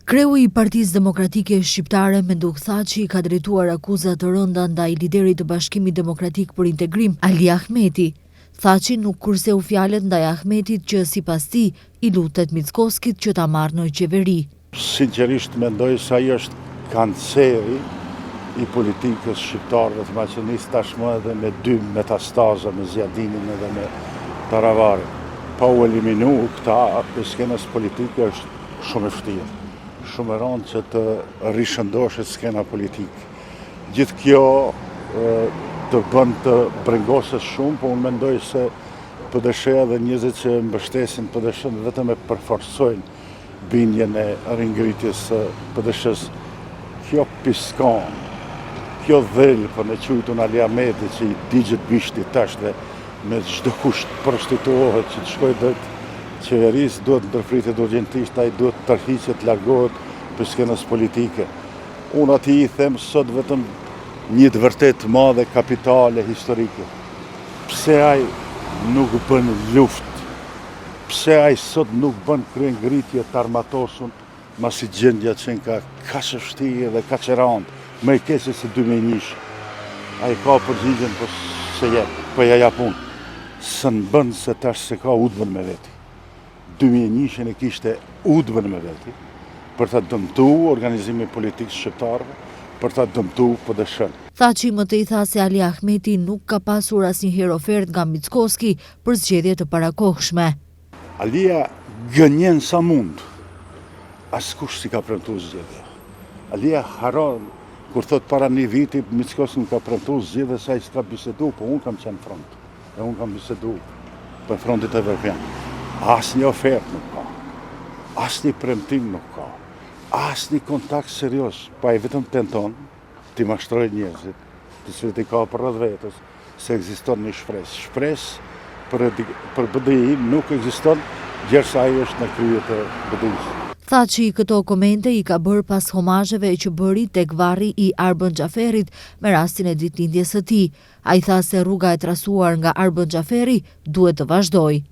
Kreu I Partisë Demokratike Shqiptare Menduk Thaçi ka drejtuar akuza të rënda ndaj liderit të Bashkimit Demokratik për Integrim, Ali Ahmeti. Thaçi nuk kurseu fjalët ndaj Ahmetit që sipas tij I lutet Mickoskit që ta marrë në qeveri. Sinqerisht mendoj se ai është kanceri I politikës shqiptare të Maqedonisë tashmë edhe me dy metastaza, me Zjadinin edhe me Taravarin. Pa u eliminu këta për skenës politike është shumë e vështirë. Shumë e rëndë që të rishëndoshet skena politike. Gjithë kjo të bën të brengosës shumë, po unë mendoj se PD-sha dhe njerëzit që mbështesin PD-shan vetëm e përforcojnë bindjen e ringritjes së PD-shas. Kjo piskon, kjo dhël për në quajtun Ali Ahmeti që I digjet bishti tash dhe me çdo kusht prostituohet që të shkojë drejt qeverisë, duhet ndërpritet urgjentisht, ai duhet tërhiqet, largohet për skenës politike. Unë atij I them sot vetëm një të vërtet madhe kapitale historike. Pse ai nuk bën luftë? Pse ai sot nuk bën kryengritje të armatosun masi gjendja që ka kaq e vështirë dhe kaq e rëndë, më e keq se 2001. Ai ka përgjigjen po se jep, po ja jap unë. Së në bën se tash se ka udhën me veti. 2001 e kishte udhën me veti për ta dëmtuar organizimin politik shqiptar, për ta dëmtuar PD-shan. Thaçi më tej tha se Ali Ahmeti nuk ka pasur asnjëherë ofertë nga Mickoski për zgjedhje të parakohshme. Alia gënjen sa mund. Askush si ka premtuar zgjedhje. Alia haron kur thot para një viti Mickoski ka premtuar zgjedhje se ai s'ka bisedu, po unë kam qenë front. E unë kam bisedu për frontit evropian. Asnjë ofertë nuk ka, asnjë premtim nuk ka, asnjë kontakt serioz, pa I vetëm tenton t'i mashtrojë njerëzit, të cilët I ka për rreth vetes, se ekziston një shpresë. Shpresë për BDI nuk ekziston, gjersa ai është në krye të BDI-s. Thaçi këto komente I ka bërë pas homazheve që bëri tek varri I Arbën Xhaferit me rastin e ditëlindjes së tij. Ai tha se rruga e trasuar nga Arbën Xhaferi duhet të vazhdojë.